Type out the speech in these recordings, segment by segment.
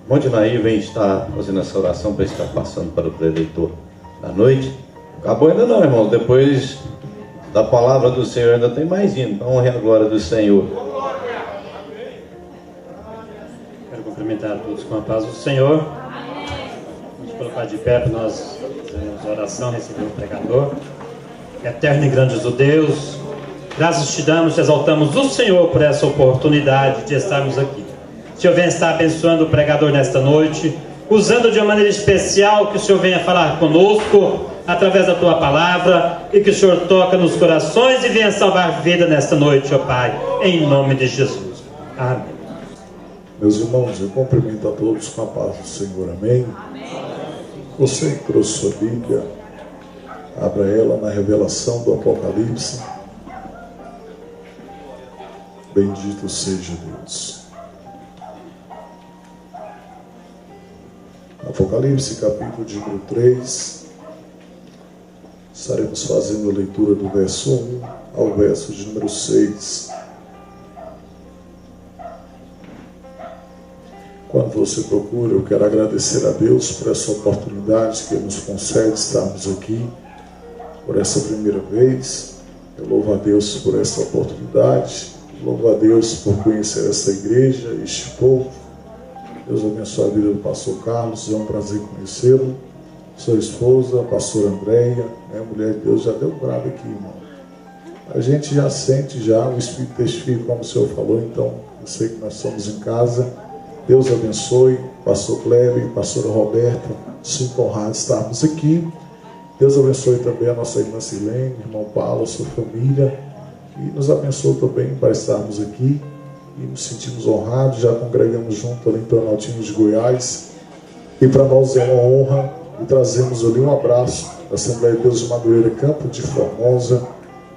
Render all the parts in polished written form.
Mondinaí vem estar fazendo essa oração para estar passando para o preleitor da noite. Acabou ainda não, irmãos. Depois da palavra do Senhor ainda tem mais hino. Então honre a glória do Senhor. Quero cumprimentar a todos com a paz do Senhor. Vamos colocar de pé para nós fazermos a oração, receber o pregador. Eterno e grande Deus, graças te damos, te exaltamos o Senhor por essa oportunidade de estarmos aqui. O Senhor venha estar abençoando o pregador nesta noite, usando de uma maneira especial, que o Senhor venha falar conosco através da tua palavra, e que o Senhor toque nos corações e venha salvar vida nesta noite, ó Pai, em nome de Jesus. Amém. Meus irmãos, eu cumprimento a todos com a paz do Senhor, amém? Você que trouxe sua Bíblia, abra ela na revelação do Apocalipse. Bendito seja Deus. Apocalipse, capítulo de número 3. Estaremos fazendo a leitura do verso 1 ao verso de número 6. Quando você procura, eu quero agradecer a Deus por essa oportunidade que Ele nos concede estarmos aqui por essa primeira vez. Eu louvo a Deus por essa oportunidade, louvo a Deus por conhecer essa igreja, este povo. Deus abençoe a vida do pastor Carlos, é um prazer conhecê-lo. Sua esposa, a pastora Andréia, mulher de Deus, já deu um bravo aqui, irmão. A gente já sente, o Espírito testifica, como o Senhor falou, então eu sei que nós estamos em casa. Deus abençoe, pastor Cleber, pastora Roberta, sinto honrado de estarmos aqui. Deus abençoe também a nossa irmã Silene, irmão Paulo, sua família, e nos abençoe também para estarmos aqui e nos sentimos honrados. Já congregamos junto ali em Planaltino de Goiás, e para nós é uma honra e trazemos ali um abraço da Assembleia de Deus de Madureira, Campo de Formosa,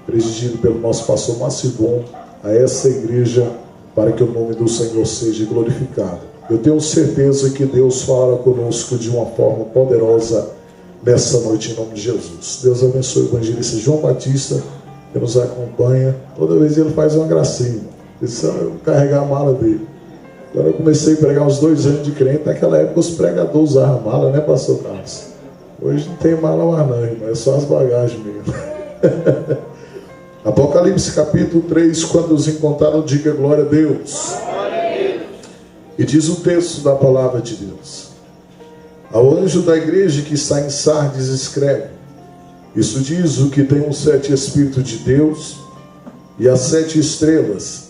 presidido pelo nosso pastor Macedon, a essa igreja, para que o nome do Senhor seja glorificado. Eu tenho certeza que Deus fala conosco de uma forma poderosa nessa noite, em nome de Jesus. Deus abençoe o evangelista João Batista, que nos acompanha. Toda vez ele faz uma gracinha. Precisa carregar a mala dele. Quando eu comecei a pregar uns 2 anos de crente, naquela época os pregadores usavam mala, né, pastor Carlos? Hoje não tem mala mais não, irmão, é só as bagagens mesmo. Apocalipse capítulo 3, quando os encontraram, diga glória a Deus. E diz o texto da palavra de Deus: ao anjo da igreja que está em Sardes escreve: isso diz o que tem os 7 Espíritos de Deus e as 7 estrelas.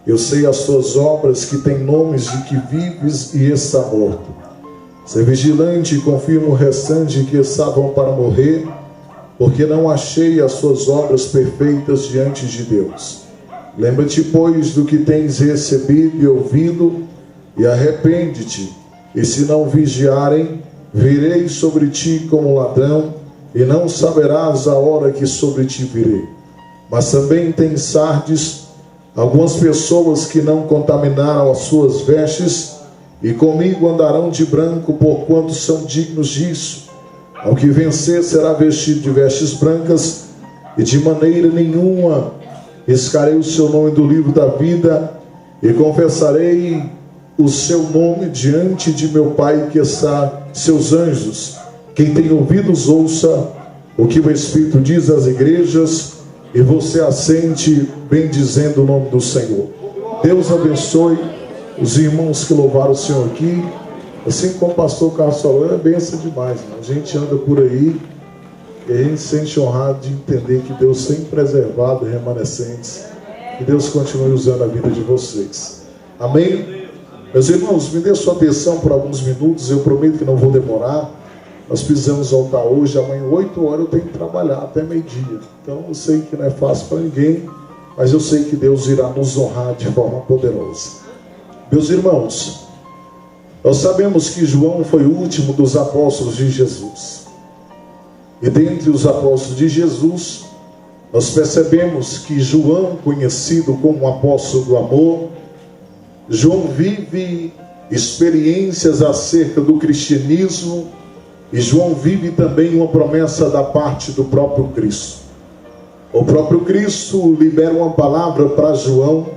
Eu sei as suas obras, que têm nomes de que vives e está morto. Ser vigilante e confirma o restante que estavam para morrer, porque não achei as suas obras perfeitas diante de Deus. Lembra-te, pois, do que tens recebido e ouvido, e arrepende-te. E se não vigiarem, virei sobre ti como ladrão, e não saberás a hora que sobre ti virei. Mas também tem Sardes algumas pessoas que não contaminaram as suas vestes, e comigo andarão de branco, porquanto são dignos disso. Ao que vencer será vestido de vestes brancas, e de maneira nenhuma riscarei o seu nome do livro da vida, e confessarei o seu nome diante de meu Pai que está seus anjos. Quem tem ouvidos, ouça o que o Espírito diz às igrejas, e você assente bendizendo o nome do Senhor. Deus abençoe os irmãos que louvaram o Senhor aqui. Assim como o pastor Carlos falou, é benção demais, irmão. A gente anda por aí e a gente se sente honrado de entender que Deus tem preservado remanescentes. Que Deus continue usando a vida de vocês. Amém? Meus irmãos, me dê sua atenção por alguns minutos. Eu prometo que não vou demorar. Nós precisamos voltar hoje. Amanhã, 8 horas, eu tenho que trabalhar até meio-dia. Então, eu sei que não é fácil para ninguém, mas eu sei que Deus irá nos honrar de forma poderosa. Meus irmãos, nós sabemos que João foi o último dos apóstolos de Jesus. E dentre os apóstolos de Jesus, nós percebemos que João, conhecido como o apóstolo do amor, João vive experiências acerca do cristianismo, e João vive também uma promessa da parte do próprio Cristo. O próprio Cristo libera uma palavra para João,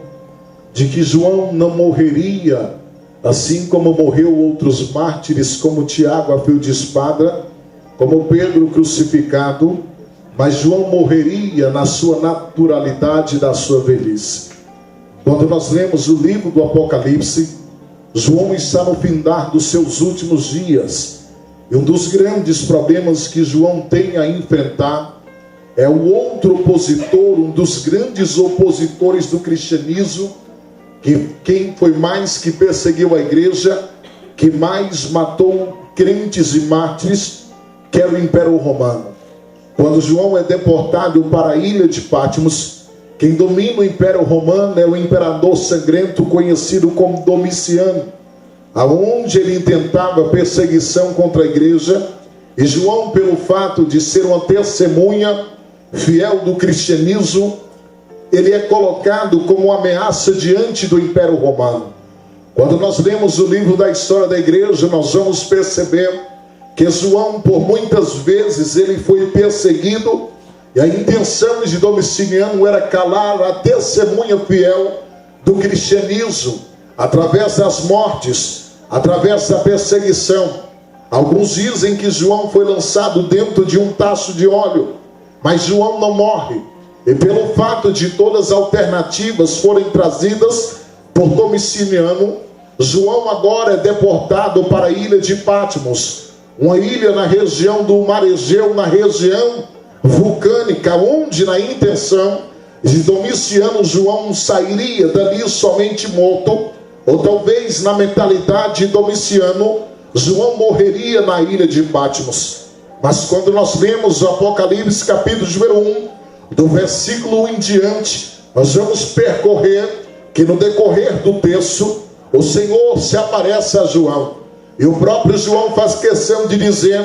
de que João não morreria assim como morreu outros mártires, como Tiago a fio de espada, como Pedro crucificado, mas João morreria na sua naturalidade da sua velhice. Quando nós lemos o livro do Apocalipse, João está no findar dos seus últimos dias, e um dos grandes problemas que João tem a enfrentar é o outro opositor, um dos grandes opositores do cristianismo, que quem foi mais que perseguiu a igreja, que mais matou crentes e mártires, que era o Império Romano. Quando João é deportado para a ilha de Patmos, quem domina o Império Romano é o imperador sangrento conhecido como Domiciano, aonde ele intentava perseguição contra a igreja, e João, pelo fato de ser uma testemunha fiel do cristianismo, ele é colocado como uma ameaça diante do Império Romano. Quando nós lemos o livro da história da igreja, nós vamos perceber que João, por muitas vezes, ele foi perseguido, e a intenção de Domiciano era calar a testemunha fiel do cristianismo, através das mortes, através da perseguição. Alguns dizem que João foi lançado dentro de um tacho de óleo, mas João não morre, e pelo fato de todas as alternativas forem trazidas por Domiciano, João agora é deportado para a ilha de Patmos, uma ilha na região do Mar Egeu, na região vulcânica, onde na intenção de Domiciano, João sairia dali somente morto, ou talvez na mentalidade de Domiciano, João morreria na ilha de Patmos. Mas quando nós lemos o Apocalipse capítulo número 1, do versículo 1 em diante, nós vamos percorrer que no decorrer do texto, o Senhor se aparece a João, e o próprio João faz questão de dizer: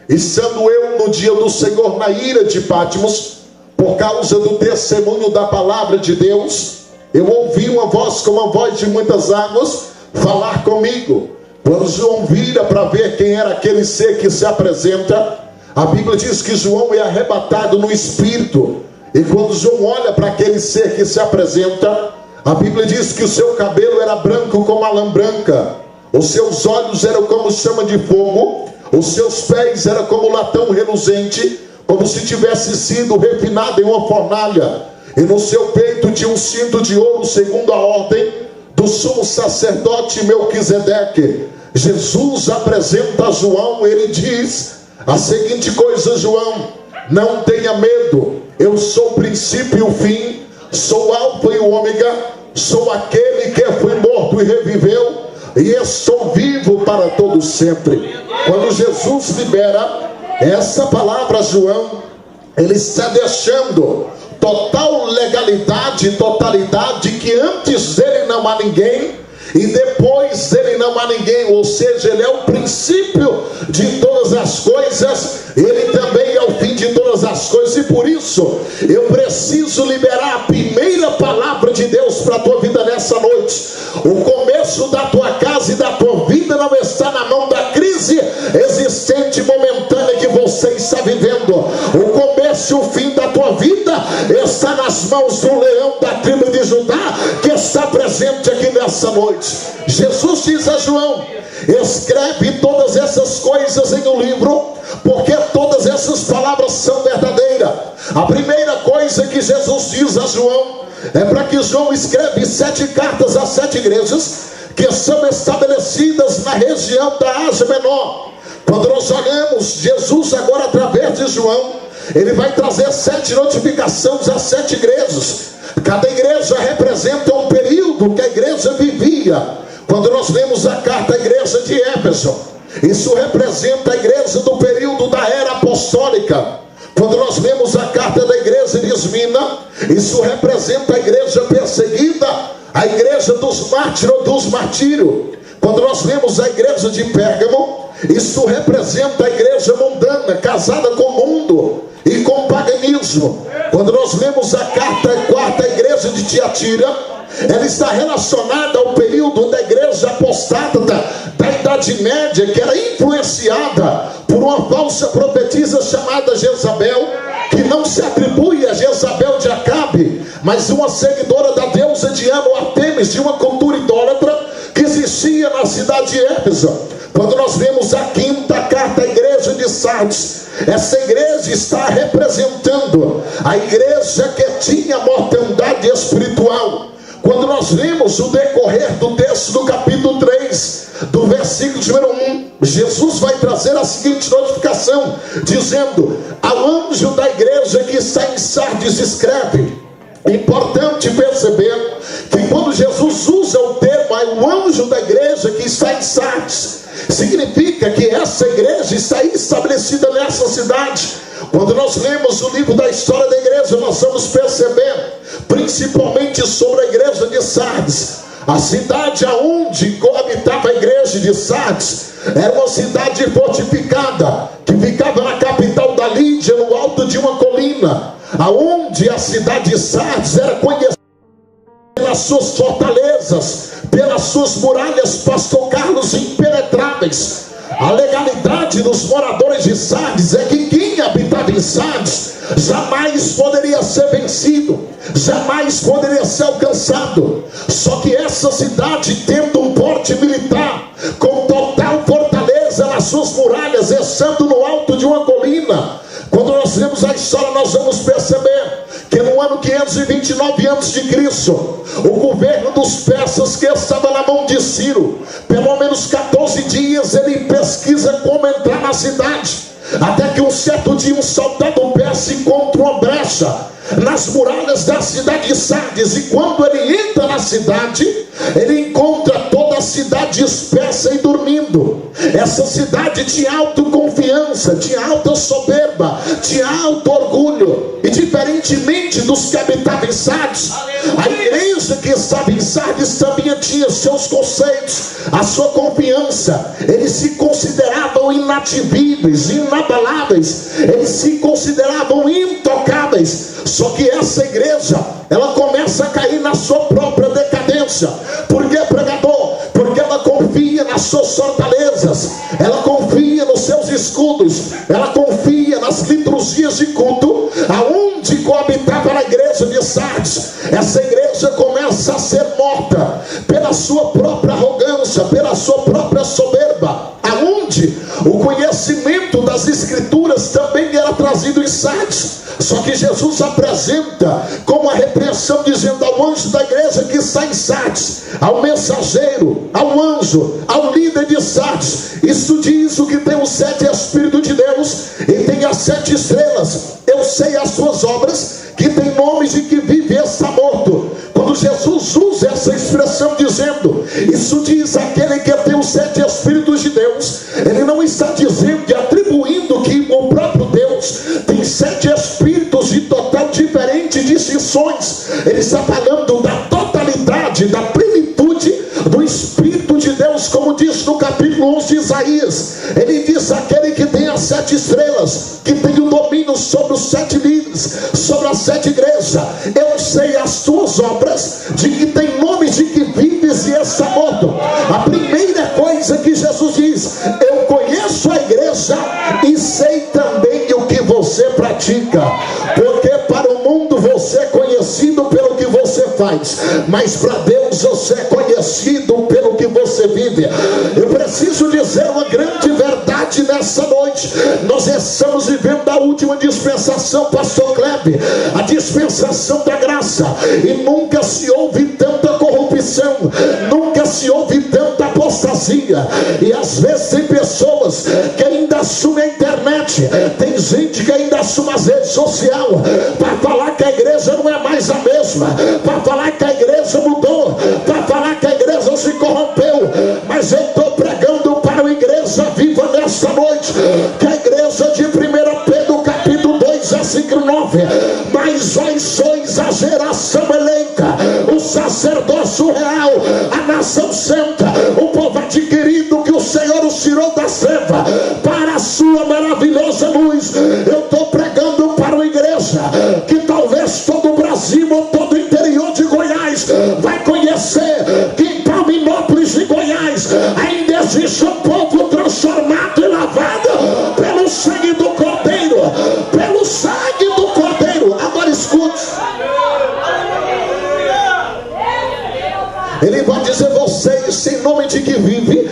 estando eu no dia do Senhor na ilha de Patmos, por causa do testemunho da palavra de Deus, eu ouvi uma voz como a voz de muitas águas falar comigo. Quando João vira para ver quem era aquele ser que se apresenta, a Bíblia diz que João é arrebatado no espírito, e quando João olha para aquele ser que se apresenta, a Bíblia diz que o seu cabelo era branco como a lã branca, os seus olhos eram como chama de fogo, os seus pés eram como latão reluzente, como se tivesse sido refinado em uma fornalha, e no seu peito tinha um cinto de ouro segundo a ordem do sumo sacerdote Melquisedeque. Jesus apresenta a João, ele diz a seguinte coisa: João, não tenha medo, eu sou o princípio e o fim, sou o alfa e o ômega, sou aquele que foi morto e reviveu, e estou vivo para todo sempre. Quando Jesus libera essa palavra a João, ele está deixando total legalidade e totalidade, que antes dele não há ninguém e depois dele não há ninguém, ou seja, ele é o princípio de todas as coisas, ele também é o fim de todas as coisas. E por isso eu preciso liberar a primeira palavra de Deus para a tua vida nessa noite. O começo da tua casa e da tua vida não está na mão da crise existente momentânea que você está vivendo. O começo e o fim da tua vida está nas mãos do leão da tribo de Judá, que está presente aqui nessa noite. Jesus diz a João: escreve todas essas coisas em um livro, porque todas essas palavras são verdadeiras. A primeira coisa que Jesus diz a João é para que João escreve 7 cartas a 7 igrejas que são estabelecidas na região da Ásia Menor. Quando nós olhamos Jesus agora através de João, ele vai trazer 7 notificações a 7 igrejas. Cada igreja representa um período que a igreja vivia. Quando nós lemos a carta à igreja de Éfeso, isso representa a igreja do período da era apostólica. Quando nós lemos a carta da igreja de Esmina, isso representa a igreja perseguida, a igreja dos mártires ou dos martírios. Quando nós lemos a igreja de Pérgamo, isso representa a igreja mundana, casada com o mundo e com o paganismo. Quando nós lemos a quarta igreja de Tiatira, ela está relacionada ao período da igreja apostada da Idade Média, que era influenciada por uma falsa profetisa chamada Jezabel, que não se atribui a Jezabel de Acabe, mas uma seguidora da deusa Diana ou Artemis, de uma cultura idólatra que existia na na cidade de Éfeso. Quando nós vemos a quinta carta à igreja de Sardes, essa igreja está representando a igreja que tinha mortandade espiritual. Quando nós lemos o decorrer do texto do capítulo 3, do versículo número 1, Jesus vai trazer a seguinte notificação, dizendo: ao anjo da igreja que está em Sardes escreve. É importante perceber que quando Jesus usa o termo o anjo da igreja que está em Sardes, significa que essa igreja está estabelecida nessa cidade. Quando nós lemos o livro da história da igreja, nós vamos perceber, principalmente sobre a igreja de Sardes, a cidade aonde coabitava a igreja de Sardes era uma cidade fortificada, que ficava na capital da Lídia, no alto de uma colina, aonde a cidade de Sardes era conhecida pelas suas fortalezas, pelas suas muralhas, pastor Carlos, impenetráveis. A legalidade dos moradores de Sardes é que quem habitava em Sardes jamais poderia ser vencido, jamais poderia ser alcançado. Só que essa cidade, tendo um porte militar, com total fortaleza nas suas muralhas, estando no alto de uma colina, quando nós lemos a história, nós vamos perceber que no ano 529 a.C., o governo dos persas, que estava na mão de Ciro, pelo menos 14 dias ele pesquisa como entrar na cidade, até que um certo dia um soldado persa encontra uma brecha nas muralhas da cidade de Sardes, e quando ele entra na cidade, ele encontra toda a cidade espessa e dormindo. Essa cidade tinha autoconfiança, tinha alta soberba, tinha alto orgulho, e diferentemente dos que habitavam em Sardes, a igreja que estava em Sardes também tinha seus conceitos, a sua confiança. Eles se consideravam inatingíveis, inabaláveis, eles se consideravam intocáveis. Só que essa igreja, ela começa a cair na sua própria decadência. Por que, pregador? Porque ela confia nas suas fortalezas, ela confia nos seus escudos, ela confia nas liturgias de culto, aonde coabitava a igreja de Sardes. Essa igreja começa a ser morta pela sua própria arrogância, pela sua própria soberba, aonde o conhecimento das escrituras também era trazido em Sardes. Só que Jesus apresenta como a repreensão, dizendo ao anjo da igreja que está em Sardes, ao mensageiro, ao anjo, ao líder de Sardes: isso diz o que tem os 7 Espíritos de Deus e tem as 7 estrelas. Eu sei as suas obras, que tem nomes de que vive e está morto. Quando Jesus usa essa expressão dizendo, isso diz aquele que tem os 7 Espíritos de Deus, ele não está dizendo e atribuindo que o próprio Deus tem 7 Espíritos de total diferentes distinções. Ele está falando da totalidade, da plenitude do Espírito de Deus, como diz no capítulo 11 de Isaías. Ele diz: aquele que tem as 7 estrelas, que tem o domínio sobre os 7 líderes, sobre as 7 igrejas. Eu sei as tuas obras, de que tem nomes de que vives e está morto. A primeira coisa que Jesus diz: eu conheço a igreja e sei também o que você pratica. Porque para o mundo você é conhecido pelo que você faz, mas para Deus você é conhecido pelo que você vive. Eu preciso dizer uma grande verdade nessa noite. Nós estamos vivendo a última dispensação, pastor Kleber, a dispensação da graça, e nunca se ouve tanta corrupção, nunca se ouve tanta apostasia. E às vezes tem pessoas que ainda assumem a internet, tem gente que ainda assume as redes sociais para falar que a igreja não é mais a mesma, para falar que a igreja mudou, para falar que a igreja se corrompeu. Mas eu estou pregando para a igreja viva nesta noite, que a igreja de 1 Pedro capítulo 2 versículo 9: mas vós sois a geração eleita, o sacerdócio real, a nação santa, o povo adquirido que o Senhor os tirou da treva para a sua maravilhosa luz. Eu estou pregando para uma igreja que talvez todo o Brasil ou todo o interior de Goiás vai conhecer que em Palminópolis de Goiás ainda existe um povo transformado e lavado pelo sangue do Cordeiro, pelo sangue do Cordeiro. Agora escute, ele vai dizer: vocês, em nome de que vive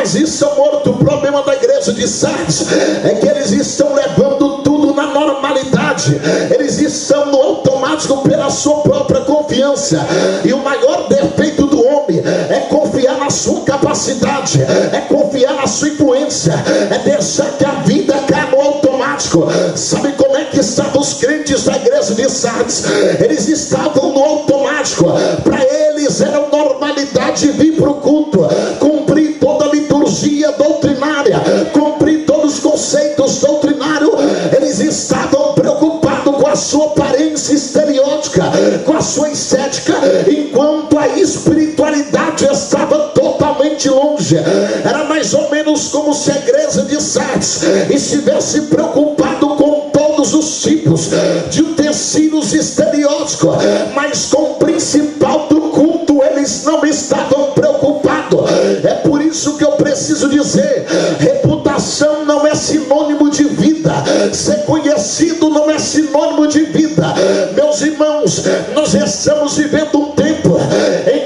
mas isso é morto. O problema da igreja de Sardes é que eles estão levando tudo na normalidade, eles estão no automático pela sua própria confiança. E o maior defeito do homem é confiar na sua capacidade, é confiar na sua influência, é deixar que a vida caia no automático. Sabe como é que estavam os crentes da igreja de Sardes? Eles estavam no automático. Para eles era normalidade vir para o culto, cumprir toda a liturgia doutrinária, cumprir todos os conceitos doutrinários. Eles estavam preocupados com a sua aparência estereótica, com a sua estética, enquanto a espiritualidade estava totalmente longe. Era mais ou menos como se a igreja de Sardes estivesse preocupado com todos os tipos de utensílios estereóticos, mas com o principal do culto eles não estavam preocupados. É por isso que eu preciso dizer: reputação não é sinônimo de vida, ser conhecido não é sinônimo de vida. Meus irmãos, nós estamos vivendo um tempo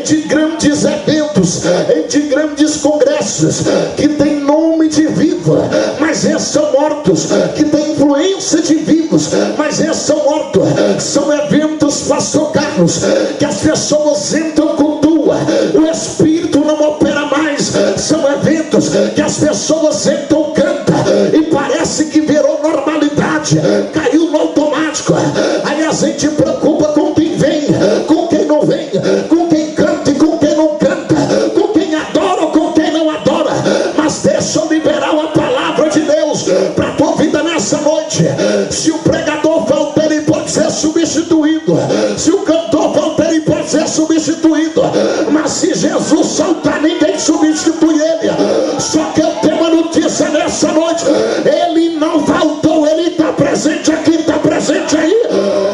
de grandes eventos, de grandes congressos que tem nome de viva, mas esses são mortos, que tem influência de vivos, mas esses são mortos. São eventos, pastor Carlos, que as pessoas entram, cultuam, o Espírito não opera mais. São eventos que as pessoas entram, cantam, e parece que virou normalidade, caiu no automático. Aí a gente preocupa com quem vem, com quem não vem, com quem canta e com quem não canta, com quem adora ou com quem não adora. Mas deixa eu liberar uma palavra de Deus para a tua vida nessa noite. Se o pregador falta, ele pode ser substituído. Se o cantor falta, ele pode ser substituído. Mas se Jesus soltar, ninguém substitui ele. Só que eu tenho uma notícia nessa noite: ele não faltou, ele está presente aqui, está presente aí,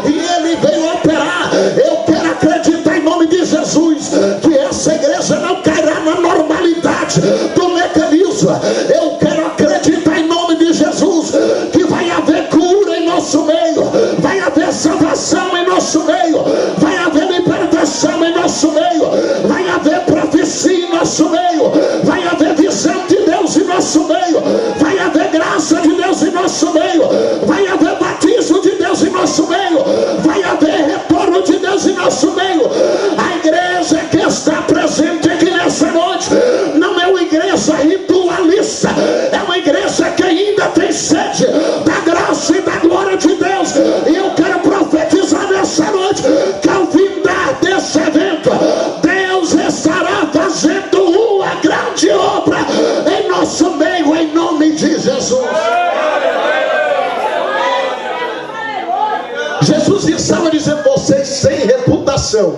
e ele veio operar. Eu quero acreditar em nome de Jesus que essa igreja não cairá na normalidade do mecanismo. Eu quero acreditar em nome de Jesus que vai haver cura em nosso meio, vai haver salvação em nosso meio, vai haver libertação em nosso meio, vai haver profecia em nosso meio, vai haver visão de Deus em nosso meio, vai haver graça de Deus em nosso meio, vai haver batismo de Deus em nosso meio, vai haver retorno de Deus em nosso meio. A igreja que está presente aqui nessa noite não é uma igreja ritualista, é uma igreja que ainda tem sede da graça e da glória de Deus. E eu quero profetizar nessa noite que ao findar desse evento, Deus estará fazendo uma grande obra em nosso meio, em nome de Jesus. Jesus estava dizendo: vocês têm reputação,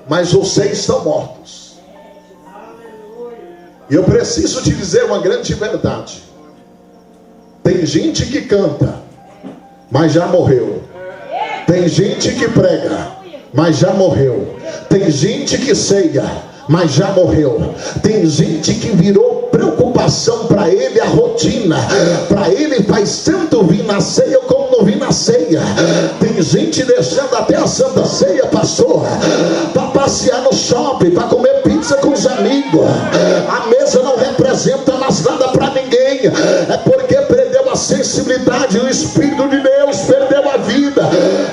mas vocês estão mortos. E eu preciso te dizer uma grande verdade: tem gente que canta, mas já morreu. Tem gente que prega, mas já morreu. Tem gente que ceia, mas já morreu. Tem gente que virou preocupação para ele a rotina. Para ele faz tanto vir na ceia como não vir na ceia. Tem gente deixando até a Santa Ceia, pastor, para passear no shopping, para comer pizza com os amigos. A mesa não representa mais nada para ninguém. É porque perdeu a sensibilidade, o Espírito de Deus perdeu a vida.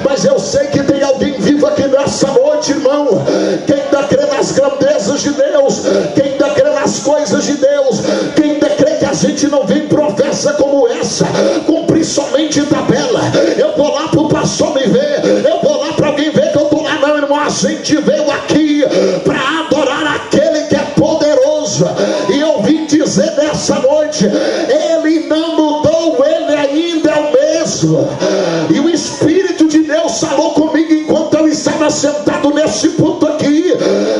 Mas eu sei que tem alguém vivo aqui nessa noite, irmão, que ainda crê nas grandezas de Deus, que ainda crê nas coisas de Deus, que ainda crê que a gente não vem professa como essa, cumprir somente tabela. Eu vou lá para o pastor me ver, eu vou lá para alguém ver que eu estou lá. Não, irmão, a gente veio aqui para adorar aquele que é poderoso. E eu vim dizer nessa noite: ele não mudou, ele ainda é o mesmo. E o Espírito de Deus falou comigo enquanto eu estava sentado nesse ponto aqui: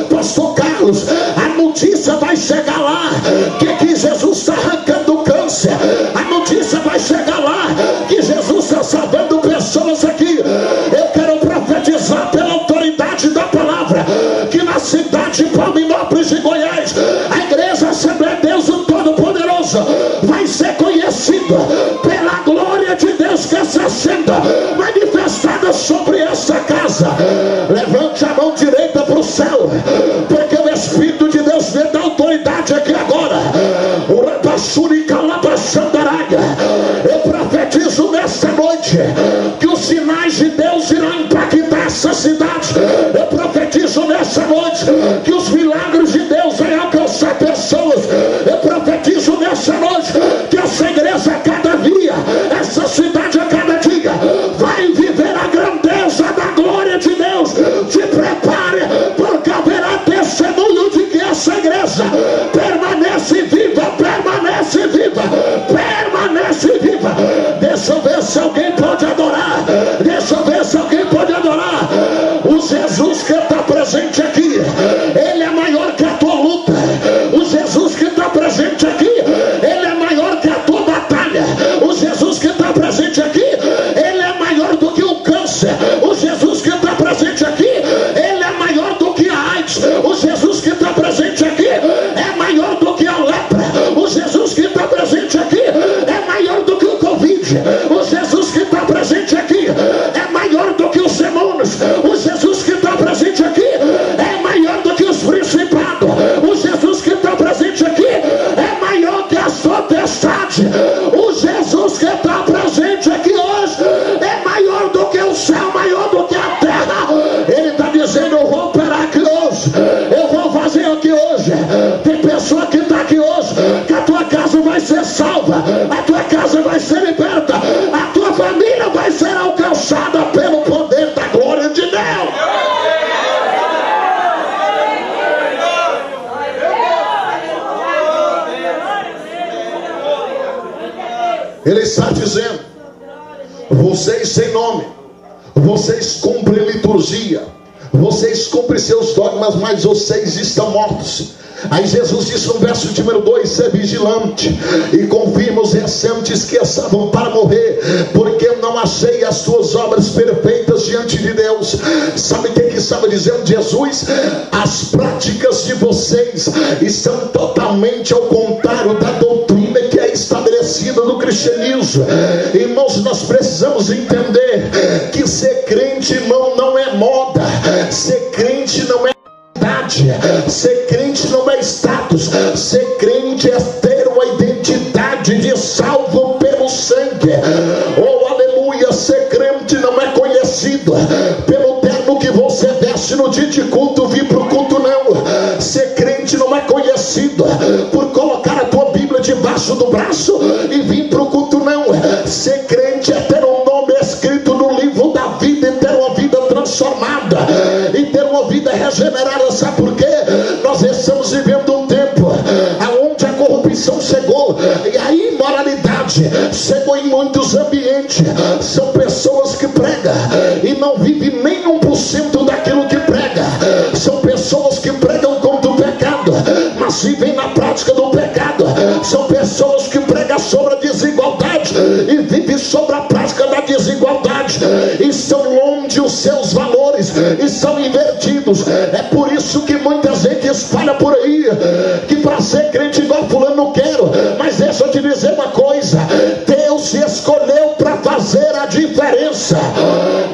pastor Carlos, a notícia vai chegar lá que Jesus está arrancando câncer. A notícia vai chegar lá que Jesus está salvando pessoas aqui. Eu quero profetizar pela autoridade da palavra que na cidade de Palminópolis de Goiás, a igreja Assembleia de Deus o Todo-Poderoso vai ser conhecida pela glória de Deus que está sendo manifestada sobre essa casa. Levante a mão direita para o céu, porque o Espírito de Deus vem da autoridade aqui agora. Eu profetizo nesta noite que os sinais de Deus irão impactar essa cidade. Eu profetizo nessa noite que os milagres de Deus vão alcançar pessoas. Eu profetizo nessa noite que essa igreja a cada dia, essa cidade a cada dia, vai viver a grandeza da glória de Deus. Se prepare, porque haverá testemunho de que essa igreja permanece viva, permanece viva, permanece viva. Deixa eu ver se alguém pode adorar. Deixa eu ver se alguém pode adorar. O Jesus que está presente aqui, ele é maior que a tua luta. O Jesus que está presente aqui, ele é maior que a tua batalha. O Jesus que está presente aqui, ele é maior do que o câncer. O Jesus que está presente aqui, ele é maior do que a AIDS. O Jesus que está presente aqui é maior do que a lepra. O Jesus que está presente aqui é maior do que o Covid. O Jesus que está presente aqui é maior do que os demônios. O Jesus que está presente aqui é maior do que os principados. O Jesus que está presente aqui é maior que as potestades. O Jesus que está presente aqui hoje é maior do que o céu, maior do que a terra. Ele está dizendo: eu vou operar aqui hoje, eu vou fazer aqui hoje. Tem pessoa que está aqui hoje, que a tua casa vai ser salva, a tua casa vai ser liberta, a tua família vai ser alcançada pelo poder da glória de Deus. Ele está dizendo: vocês têm nome, vocês cumprem liturgia, vocês cumprem seus dogmas, mas vocês estão mortos. Aí Jesus disse no verso de número 2: ser vigilante e confirma os recentes que estavam para morrer, porque eu não achei as tuas obras perfeitas diante de Deus. Sabe o que estava dizendo Jesus? As práticas de vocês estão totalmente ao contrário da doutrina que é estabelecida no cristianismo. Irmãos, nós precisamos entender que ser crente, irmão, não é moda. Ser crente não é identidade. Ser crente não é status. Ser crente é ter uma identidade de salvo pelo sangue. Oh, aleluia. Ser crente não é conhecido pelo terno que você veste no dia de culto, vir para o culto, não. Ser crente não é conhecido por colocar a tua Bíblia debaixo do braço e vir para o culto, não. Ser crente é ter um nome escrito no livro da vida e ter uma vida transformada e ter uma vida regenerada. Sabe por quê? Nós estamos vivendo um tempo onde a corrupção chegou e a imoralidade chegou em muitos ambientes. São pessoas que pregam e não vivem nem 1% daquilo que prega. São pessoas que pregam contra o pecado, mas vivem na prática do pecado. São pessoas que pregam sobre a desigualdade e vivem sobre a prática da desigualdade. E são longe os seus valores e são invertidos. É por isso que muita gente espalha por aí que para ser crente igual fulano não quero. Mas deixa eu te dizer uma coisa: Deus se escolheu para fazer a diferença.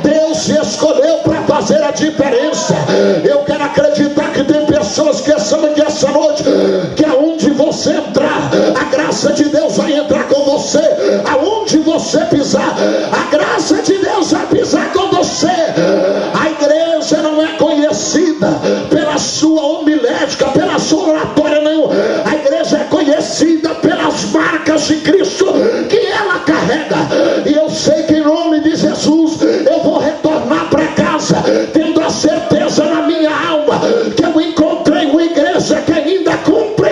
Deus se escolheu para fazer a diferença. Eu quero acreditar que tem pessoas que estão aqui essa noite, que aonde você entrar, a graça de Deus vai entrar com você. Aonde você pisar, a graça de Deus vai pisar com você. A igreja não é conhecida pela sua homilética, pela sua oratória, não. A igreja é conhecida pelas marcas de Cristo que ela carrega. E eu sei que em nome de Jesus eu vou retornar para casa tendo a certeza na minha alma que eu encontrei uma igreja que ainda cumpre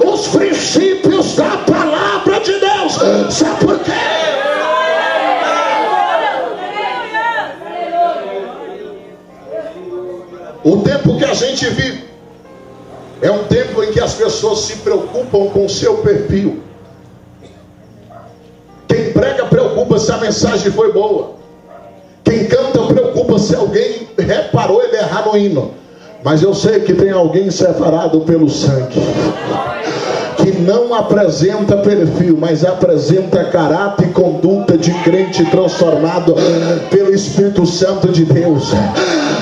os princípios da palavra de Deus. Sabe por quê? O tempo que a gente vive é um tempo em que as pessoas se preocupam com o seu perfil. Quem prega preocupa se a mensagem foi boa. Quem canta preocupa se alguém reparou ele errar no hino. Mas eu sei que tem alguém separado pelo sangue, que não apresenta perfil, mas apresenta caráter e conduta de crente transformado pelo Espírito Santo de Deus.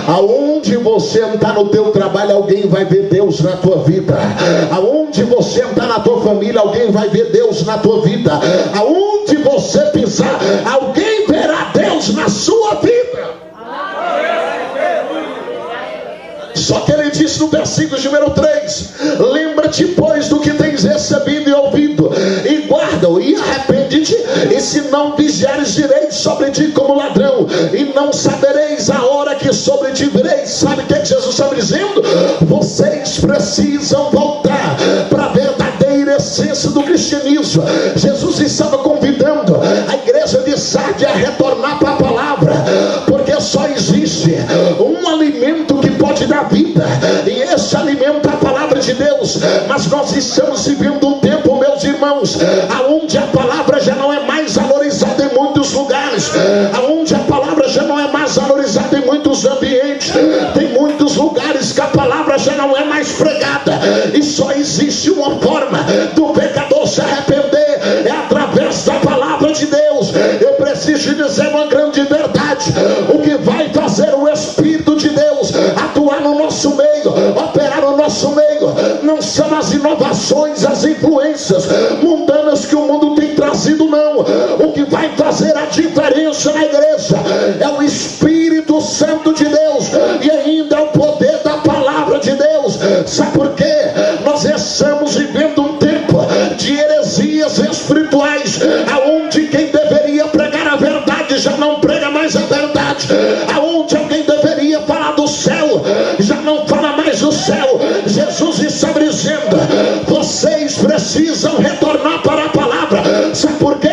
Aonde Aonde você entrar no teu trabalho, alguém vai ver Deus na tua vida. Aonde você entrar na tua família, alguém vai ver Deus na tua vida. Aonde você pisar, alguém verá Deus na sua vida. Só que ele diz no versículo número 3: lembra-te, pois, do que tens recebido e ouvido, e guarda-o, e arrepende-te, e se não vigiares, direito sobre ti como ladrão, e não sabereis a hora que sobre ti vireis. Sabe o que Jesus está dizendo? Vocês precisam voltar para a verdadeira essência do cristianismo. Jesus estava convidando a igreja de Sardes a retornar para a palavra, porque só existe um alimento que pode dar vida, e esse alimento é a palavra de Deus. Mas nós estamos vivendo um tempo, meus irmãos, aonde a palavra já não é mais valorizada em muitos lugares, aonde a palavra já não é mais valorizada em muitos ambientes. Tem muitos lugares que a palavra já não é mais pregada, e só existe uma forma do pecador se arrepender, é através da palavra de Deus. Eu preciso dizer uma grande verdade: o que vai fazer o Espírito de Deus atuar no nosso meio, operar no nosso meio, não são as inovações, as influências mundanas que o mundo tem trazido, não. O que vai fazer a diferença na igreja é o Espírito Santo de Deus, e ainda é o poder da palavra de Deus. Sabe por quê? Nós estamos vivendo um tempo de heresias espirituais, aonde quem deveria pregar a verdade já não prega mais a verdade, aonde alguém deveria falar do céu já não fala mais do céu. Jesus está dizendo: vocês precisam retornar para a palavra. Sabe por quê?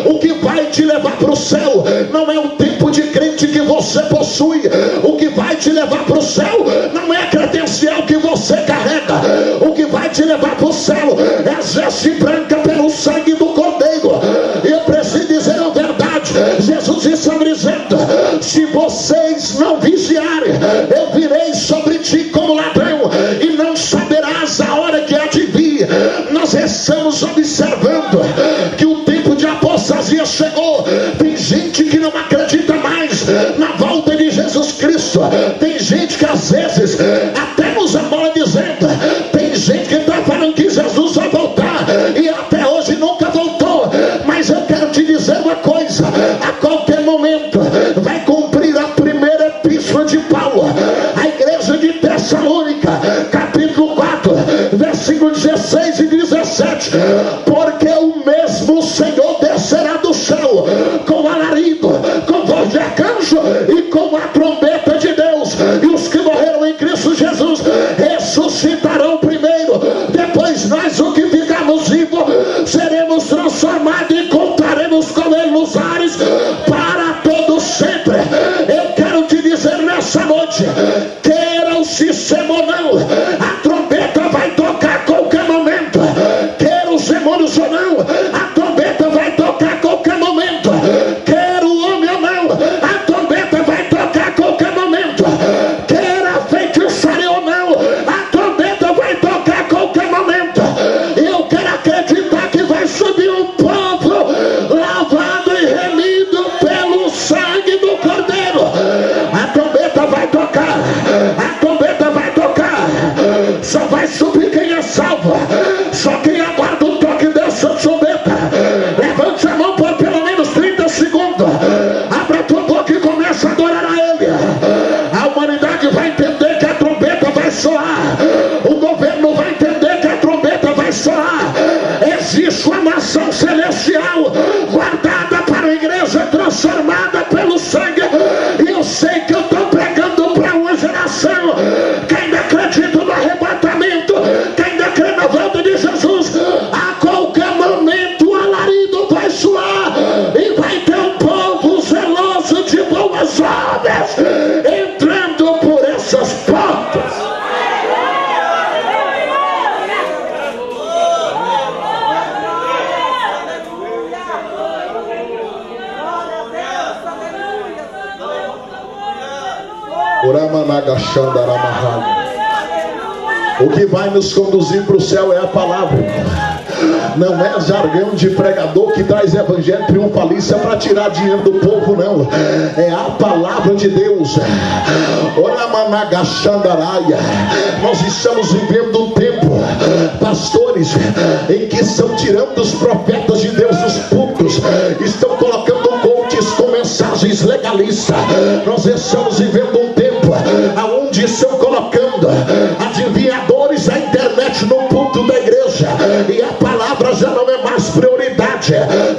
O que vai te levar para o céu não é o tipo de crente que você possui. O que vai te levar para o céu não é a credencial que você carrega. O que vai te levar para o céu é a veste branca pelo sangue do Cordeiro. Eu preciso dizer a verdade: Jesus está dizendo: se vocês não vigiarem, eu virei sobre ti como ladrão, e não saberás a hora que há de vir. Nós estamos observando que o tempo de apostasia chegou. Tem gente que não acredita mais na volta de Jesus Cristo. Tem gente que às vezes até nos amola dizendo, tem gente que está falando que Jesus vai voltar e até hoje nunca voltou. Mas eu quero te dizer uma coisa: a qualquer momento vai cumprir a primeira epístola de Paulo à igreja de Tessalônica, capítulo 4, versículo 16 e 17: porque o mesmo Senhor descerá do céu com alarido, com voz de arcanjo e com a trombeta de Deus, e os que morreram em Cristo Jesus ressuscitarão primeiro. Depois nós, o que ficarmos vivos, seremos transformados e contaremos com ele nos ares para todo sempre. Eu quero te dizer nessa noite, queira o sistema ou não, a trombeta vai tocar a qualquer momento. Queira os demônios ou não, a trombeta vai tocar a qualquer momento. Queira o homem ou não, a trombeta vai tocar a qualquer momento. Queira a feitiçaria ou não, a trombeta vai tocar a qualquer momento. Eu quero acreditar que vai subir um povo lavado e remido pelo sangue do Cordeiro. A trombeta vai tocar, a trombeta vai tocar. Só vai subir quem é salvo, só quem aguarda o toque dessa trombeta. Levante a mão por pelo menos 30 segundos, abra a tua boca e começa a adorar a ele. A humanidade vai entender que a trombeta vai soar, o governo vai entender que a trombeta vai soar. Existe uma nação celestial guardada para a igreja, transformada pelo sangue. E eu sei que eu estou pregando para uma geração que ainda acredita no arrebatamento, que ainda crê na volta de Jesus. A qualquer momento o alarido vai soar e vai ter um povo zeloso de boas obras entrando por essas portas. O que vai nos conduzir para o céu é a palavra. Não é jargão de pregador que traz evangelho triunfalista para tirar dinheiro do povo, não. É a palavra de Deus. Olha, Managaxandaraia. Nós estamos vivendo um tempo, pastores, em que estão tirando os profetas de Deus dos púlpitos, estão colocando coaches com mensagens legalistas. Nós estamos vivendo um tempo onde estão colocando adivinhadores da internet no púlpito da igreja, e a palavra já não é mais prioridade.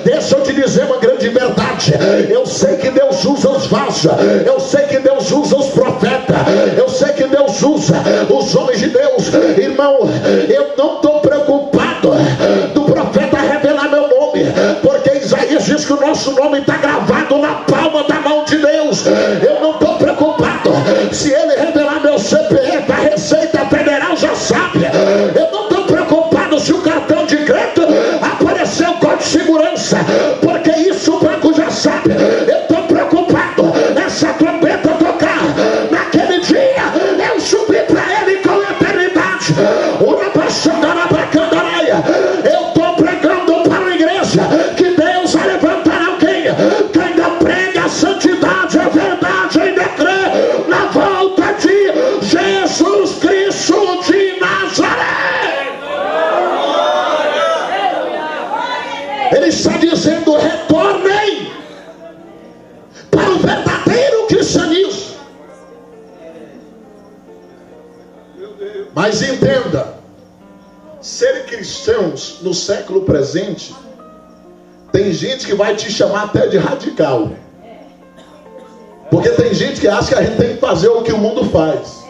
Deixa eu te dizer uma grande verdade. Eu sei que Deus usa os vasos, eu sei que Deus usa os profetas, eu sei que Deus usa os homens de Deus. Irmão, eu não estou preocupado do profeta revelar meu nome, porque Isaías diz que o nosso nome está gravado na palma da mão de Deus. Eu não estou preocupado se ele revelar meu CPF, a Receita Federal já sabe. Eu não estou preocupado se o cartão de crédito apareceu com segurança, porque isso o banco já sabe. Eu estou preocupado essa trombeta tocar naquele dia, eu subi para ele com eternidade. Eu estou pregando para a igreja que Deus vai levantar alguém que ainda prega a santidade, a verdade, ainda crê na volta de Jesus Cristo de Nazaré. Ele está dizendo: retornem para o verdadeiro cristianismo. Mas entenda, ser cristãos no século presente, tem gente que vai te chamar até de radical, porque tem gente que acha que a gente tem que fazer o que o mundo faz.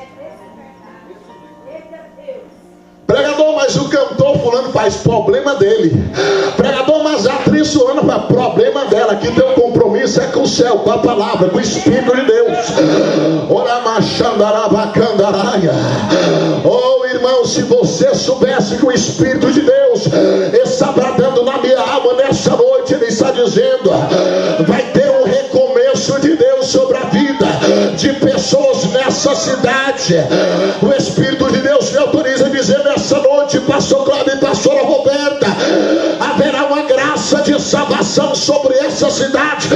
Pregador, mas o cantor fulano faz, problema dele. Pregador, mas a atriz fulana faz, problema dela. Aqui teu compromisso é com o céu, com a palavra, com o Espírito de Deus. Ora machandarabacandaraia. Oh irmão, se você soubesse que o Espírito de Deus está bradando na minha alma nessa noite, ele está dizendo: vai ter um recomeço de Deus sobre a vida de pessoas nessa cidade. O Espírito de Deus me autoriza a dizer nessa noite, pastor Cláudio e pastora Roberta, haverá uma graça de salvação sobre essa cidade.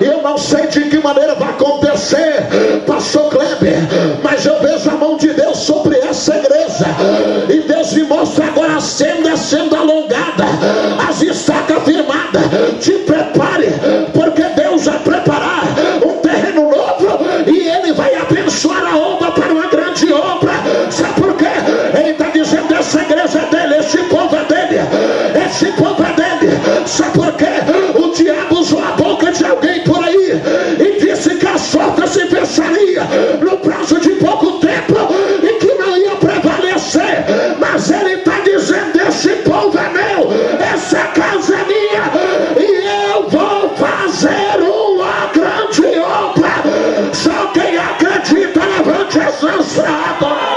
Eu não sei de que maneira vai acontecer, pastor Kleber, mas eu vejo a mão de Deus sobre essa igreja, e Deus me mostra agora as tendas sendo alongadas, as estacas firmadas. Te prepare, porque Deus vai preparar um terreno novo, e ele vai abençoar a obra para uma grande obra. Sabe por quê? Ele está dizendo: essa igreja é dele, esse povo é dele, esse povo é dele. Sabe por quê? O diabo usou a boca de alguém por aí e disse que a sorte se fecharia no prazo de pouco tempo e que não ia prevalecer. Mas ele está dizendo: esse povo é meu, essa casa é minha, e eu vou fazer uma grande obra. Só quem acredita, levante as mãos para adorar.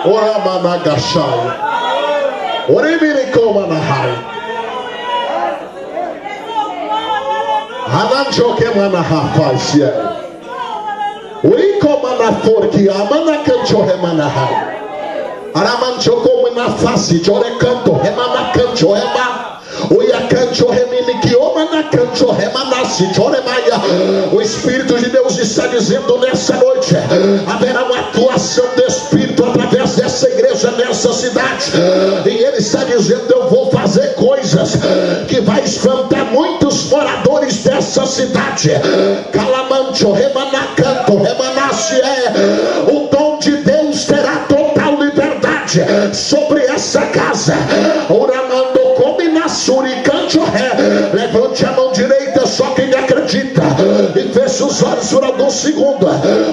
Ora managashai, oribiricomanahai, ananjoke manahafaisie, uricomanaforki amanacanchohe manahai, aramanchoko manafasi jorecanto remanacancho ema. O Espírito de Deus está dizendo nessa noite: haverá uma atuação do Espírito através dessa igreja, nessa cidade, e ele está dizendo: eu vou fazer coisas que vai espantar muitos moradores dessa cidade. Calamancho, remanacanto, remanacie. O dom de Deus terá total liberdade sobre essa casa. Oramando combinaçuricancho ré. Levante a mão direita, só quem acredita, e feche os olhos por alguns segundos,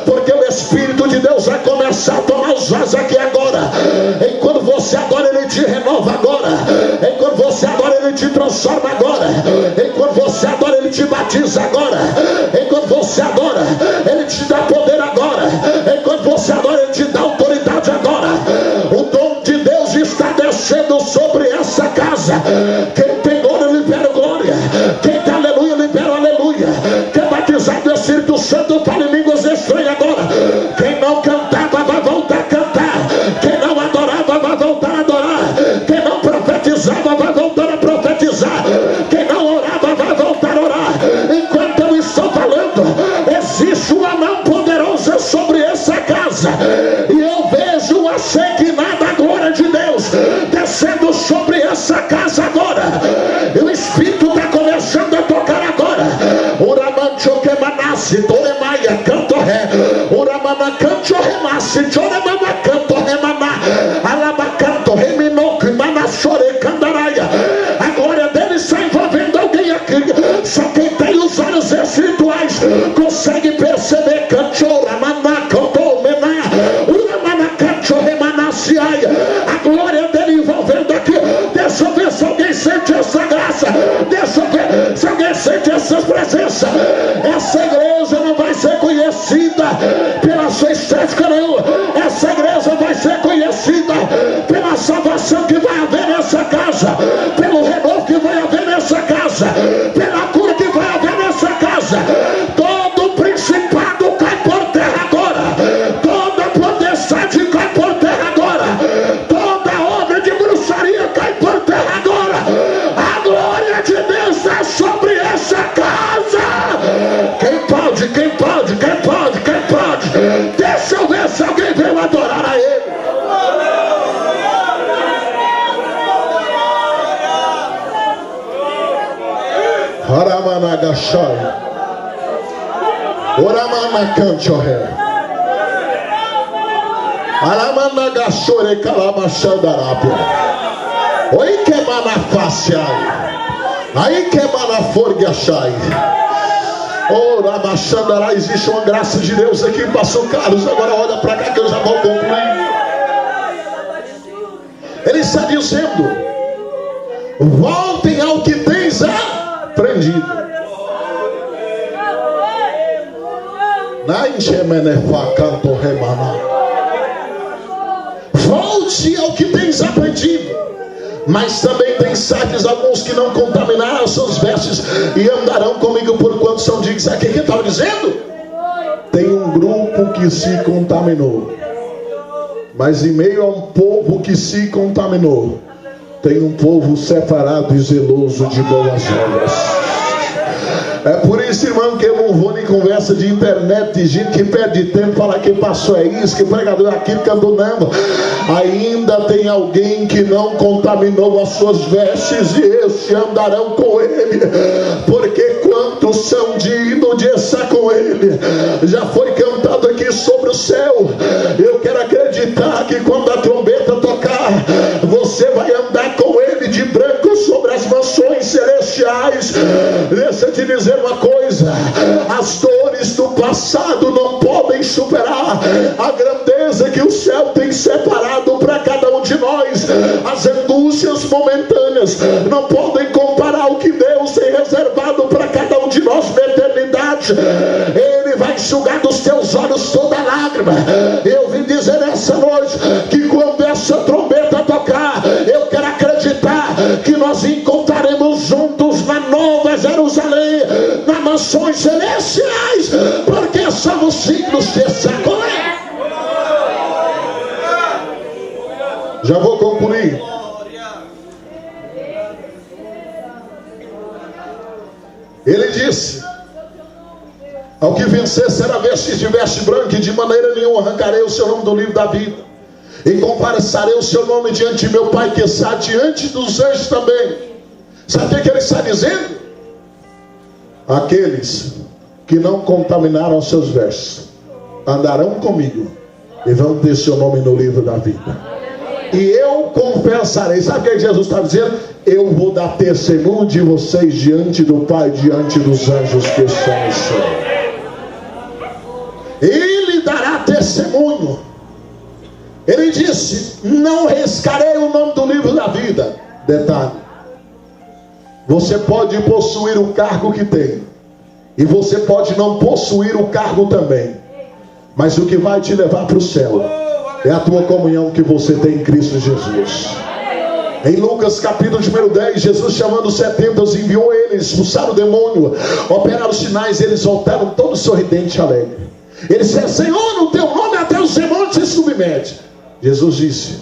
porque o Espírito de Deus vai começar a tomar os vasos aqui agora. Enquanto você adora, ele te renova agora. Enquanto você adora, ele te transforma agora. Enquanto você adora, ele te batiza agora. Enquanto você adora, ele te dá poder agora. Enquanto você adora, ele te dá autoridade agora. O dom de Deus está descendo sobre essa casa. Quem tem glória, libera glória. Quem tem aleluia, libera aleluia. Quem é batizado do Espírito Santo, fala em línguas estranhas agora. Quem não cantava vai voltar a cantar. Quem não adorava voltar a adorar. Quem não profetizava vai voltar a profetizar. Quem não orava vai voltar a orar. Enquanto eu estou falando, existe uma mão poderosa sobre essa casa. E eu vejo a Shekinah da glória de Deus descendo sobre essa casa agora. E o Espírito está começando a tocar agora. Uramancho que manassi, toremaia, canto ré. Uramana canto remassi, toremana canto remana. Alabacanto, reminoco, manachore, candaraia. A glória dele está envolvendo alguém aqui. Só quem tem os olhos espirituais consegue perceber. Canchora, maná, canto, mená. Uramana canto, remanasiaia. A glória dele envolvendo aqui. Deixa eu ver se alguém sente essa graça. Deixa eu ver se alguém sente essa presença. Essa igreja não vai ser conhecida pela sua estética, não. Essa igreja vai ser conhecida pela salvação que vai haver nessa casa, pelo renovo que vai haver nessa casa, pela cura que vai haver nessa casa. Todo principado cai por terra agora. Toda potestade cai por terra agora. Toda obra de bruxaria cai por terra agora. A glória de Deus está sobre essa casa. Quem pode, quem pode, quem pode, quem pode? Deixa eu ver se alguém veio adorar a Ele. Aramanagashai, Oramanakanchoré, Aramanagashore Kalamachandarapia, Oi que manafaciai, aí que manaforgachai. Oh, Ramachandará, existe uma graça de Deus aqui, pastor Carlos. Agora olha para cá que eu já vou concluir. Ele está dizendo: voltem ao que tens aprendido. Volte ao que tens aprendido. Mas também tem sábios alguns que não contaminaram as suas vestes e andarão comigo por quanto são dignos. Aqui quem estava dizendo? Tem um grupo que se contaminou, mas em meio a um povo que se contaminou, tem um povo separado e zeloso de boas obras. É por isso, irmão, que eu não vou nem conversa de internet, de gente que perde tempo, falar que passou é isso, que pregador é aquilo, que andou não. Ainda tem alguém que não contaminou as suas vestes, e estes andarão com ele, porque quantos são dignos de estar com ele? Já foi cantado aqui sobre o céu. Eu quero acreditar que quando a trombeta tocar, você vai andar com ele de branco sobre as mansões celestiais. Deixa eu te dizer uma coisa: as dores do passado não podem superar a grandeza que o céu tem separado para cada um de nós. As angústias momentâneas não podem comparar o que Deus tem reservado para cada um de nós na eternidade. Ele vai enxugar dos teus olhos toda lágrima. Eu vim dizer nessa noite que quando essa trombeta tocar, eu quero acreditar que nós encontraremos juntos na Nova Jerusalém, nas mansões celestiais, porque somos dignos dessa glória. Já vou concluir. Ele disse: ao que vencer será vestido de veste branca, e de maneira nenhuma arrancarei o seu nome do livro da vida, e comparecerei o seu nome diante de meu Pai que está diante dos anjos também. Sabe o que ele está dizendo? Aqueles que não contaminaram os seus versos andarão comigo e vão ter seu nome no livro da vida. E eu confessarei. Sabe o que Jesus está dizendo? Eu vou dar testemunho de vocês diante do Pai, diante dos anjos que estão no céu. Ele dará testemunho. Ele disse: não riscarei o nome do livro da vida. Detalhe: você pode possuir o cargo que tem, e você pode não possuir o cargo também, mas o que vai te levar para o céu é a tua comunhão que você tem em Cristo Jesus. Em Lucas capítulo número 10, Jesus chamando os 70, os enviou eles, expulsaram o demônio, operaram os sinais, eles voltaram todos sorridentes e alegres. Eles disseram: Senhor, no teu nome até os demônios se submetem. Jesus disse: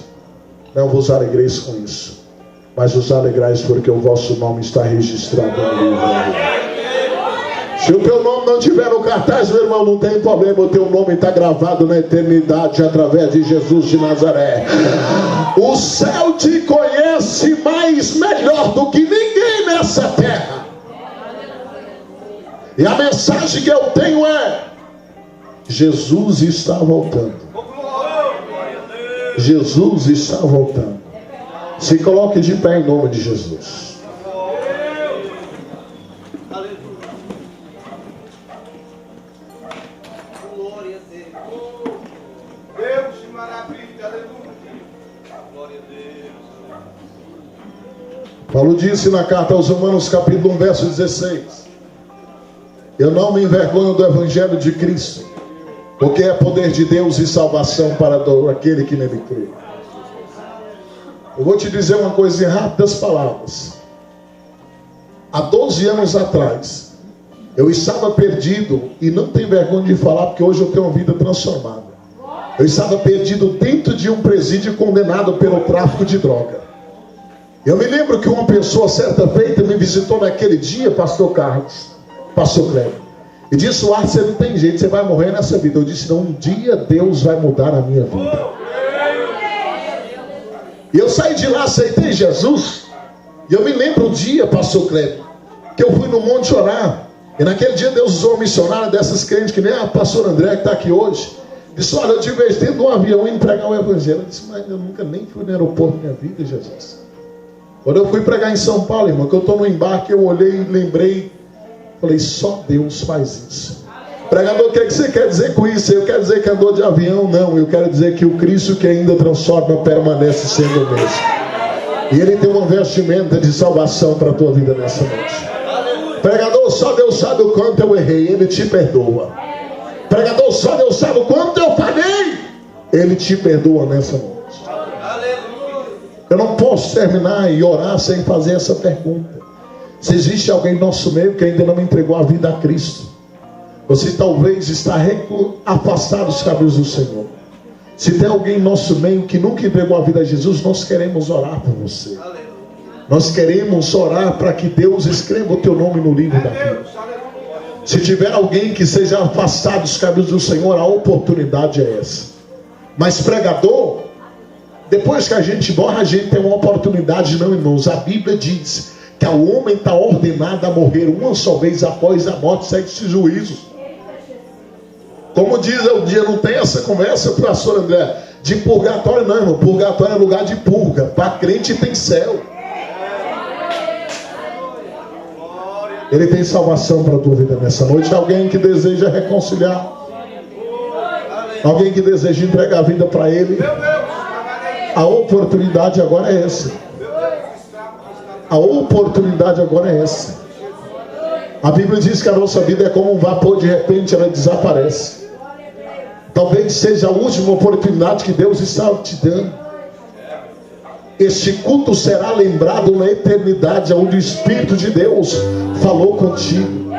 Não vos alegreis com isso, mas vos alegrais porque o vosso nome está registrado no livro da vida. Se o teu nome não estiver no cartaz, meu irmão, não tem problema. O teu nome está gravado na eternidade através de Jesus de Nazaré. O céu te conhece melhor do que ninguém nessa terra. E a mensagem que eu tenho é: Jesus está voltando. Jesus está voltando. Se coloque de pé em nome de Jesus. Paulo disse na carta aos Romanos, capítulo 1, verso 16: eu não me envergonho do evangelho de Cristo, porque é poder de Deus e salvação para aquele que nele crê. Eu vou te dizer uma coisa em rápidas palavras. Há 12 anos atrás, eu estava perdido, e não tenho vergonha de falar, porque hoje eu tenho uma vida transformada. Eu estava perdido dentro de um presídio, condenado pelo tráfico de droga. Eu me lembro que uma pessoa certa feita me visitou naquele dia, pastor Carlos, pastor Cleber, e disse: você não tem jeito, você vai morrer nessa vida. Eu disse: não, um dia Deus vai mudar a minha vida. E eu saí de lá, aceitei Jesus. E eu me lembro um dia, pastor Cleber, que eu fui no monte orar, e naquele dia Deus usou uma missionária dessas crentes, que nem a pastora André que está aqui hoje. Disse: olha, eu te vejo dentro de um avião indo pregar o evangelho. Eu disse: mas eu nunca nem fui no aeroporto na minha vida, Jesus. Quando eu fui pregar em São Paulo, irmão, que eu estou no embarque, eu olhei e lembrei, falei: só Deus faz isso. Pregador, o que você quer dizer com isso? Eu quero dizer que andou de avião? Não, eu quero dizer que o Cristo que ainda transforma permanece sendo o mesmo. E Ele tem uma vestimenta de salvação para a tua vida nessa noite. Pregador, só Deus sabe o quanto eu errei, Ele te perdoa. Pregador, só Deus sabe o quanto eu falhei, Ele te perdoa nessa noite. Eu não posso terminar e orar sem fazer essa pergunta: se existe alguém em nosso meio que ainda não entregou a vida a Cristo, você talvez está afastado dos caminhos do Senhor. Se tem alguém em nosso meio que nunca entregou a vida a Jesus, nós queremos orar por você. Nós queremos orar para que Deus escreva o teu nome no livro da vida. Se tiver alguém que seja afastado dos caminhos do Senhor, a oportunidade é essa. Mas pregador, depois que a gente morre, a gente tem uma oportunidade. Não, irmãos, a Bíblia diz que o homem está ordenado a morrer uma só vez, após a morte segue-se juízo. Como diz o dia, não tem essa conversa, pastor André, de purgatório. Não, irmão, purgatório é lugar de purga. Para crente tem céu. Ele tem salvação para a tua vida nessa noite. Alguém que deseja reconciliar, alguém que deseja entregar a vida para Ele, a oportunidade agora é essa. A oportunidade agora é essa. A Bíblia diz que a nossa vida é como um vapor, de repente ela desaparece. Talvez seja a última oportunidade que Deus está te dando. Este culto será lembrado na eternidade, onde o Espírito de Deus falou contigo.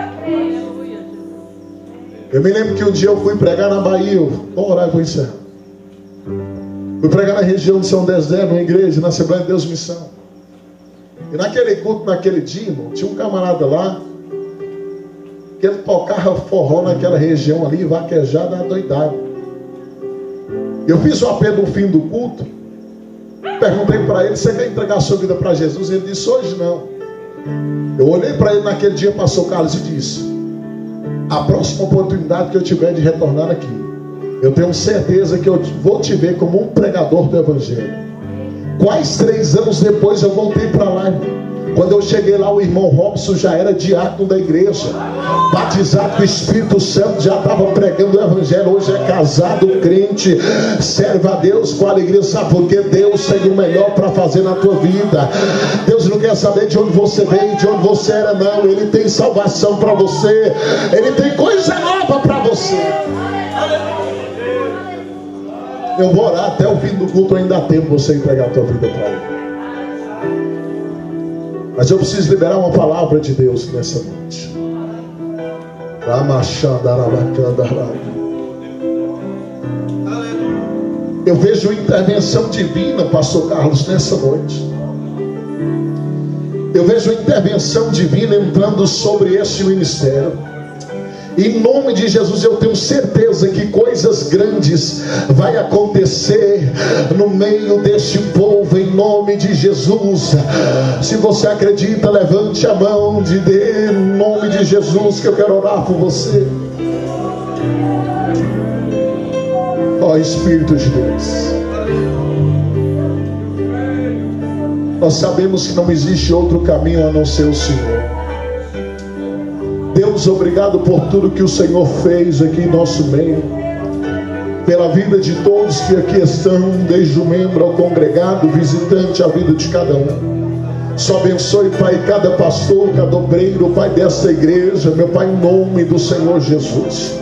Eu me lembro que um dia eu fui pregar na Bahia. Vou orar e vou encerrar. Fui pregar na região de São Desdé, numa igreja, na Assembleia de Deus Missão. E naquele culto, naquele dia, irmão, tinha um camarada lá que ele tocava forró naquela região ali, vaquejada, adoidado. Eu fiz o apelo no fim do culto. Perguntei para ele: você quer entregar a sua vida para Jesus? Ele disse: hoje não. Eu olhei para ele naquele dia, pastor Carlos, e disse: a próxima oportunidade que eu tiver de retornar aqui, eu tenho certeza que eu vou te ver como um pregador do Evangelho. Quais 3 anos depois eu voltei para lá, irmão. Quando eu cheguei lá, o irmão Robson já era diácono da igreja, batizado com o Espírito Santo, já estava pregando o Evangelho. Hoje é casado, crente, serve a Deus com alegria. Sabe por quê? Deus tem o melhor para fazer na tua vida. Deus não quer saber de onde você veio, de onde você era, não. Ele tem salvação para você. Ele tem coisa nova para você. Eu vou orar até o fim do culto, ainda há tempo você entregar a tua vida para Ele. Mas eu preciso liberar uma palavra de Deus nessa noite. Eu vejo intervenção divina, pastor Carlos, nessa noite. Eu vejo intervenção divina entrando sobre este ministério. Em nome de Jesus, eu tenho certeza que coisas grandes vai acontecer no meio deste povo, em nome de Jesus. Se você acredita, levante a mão de Deus, em nome de Jesus, que eu quero orar por você. Ó Espírito de Deus, nós sabemos que não existe outro caminho a não ser o Senhor. Deus, obrigado por tudo que o Senhor fez aqui em nosso meio, pela vida de todos que aqui estão, desde o membro ao congregado, visitante, a vida de cada um. Só abençoe, Pai, cada pastor, cada obreiro, Pai, dessa igreja, meu Pai, em nome do Senhor Jesus.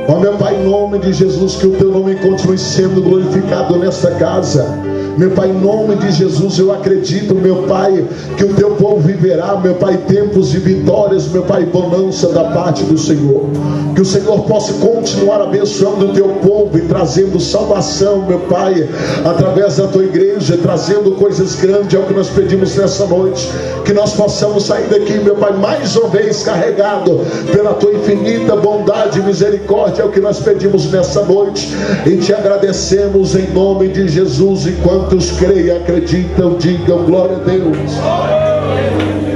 Ó meu Pai, em nome de Jesus, que o Teu nome continue sendo glorificado nesta casa. Meu Pai, em nome de Jesus, eu acredito, meu Pai, que o Teu povo viverá, meu Pai, tempos de vitórias, meu Pai, bonança da parte do Senhor. Que o Senhor possa continuar abençoando o Teu povo e trazendo salvação, meu Pai, através da Tua igreja, trazendo coisas grandes, é o que nós pedimos nessa noite. Que nós possamos sair daqui, meu Pai, mais uma vez carregado pela Tua infinita bondade e misericórdia, é o que nós pedimos nessa noite. E Te agradecemos em nome de Jesus. E quantos creem e acreditam, digam glória a Deus.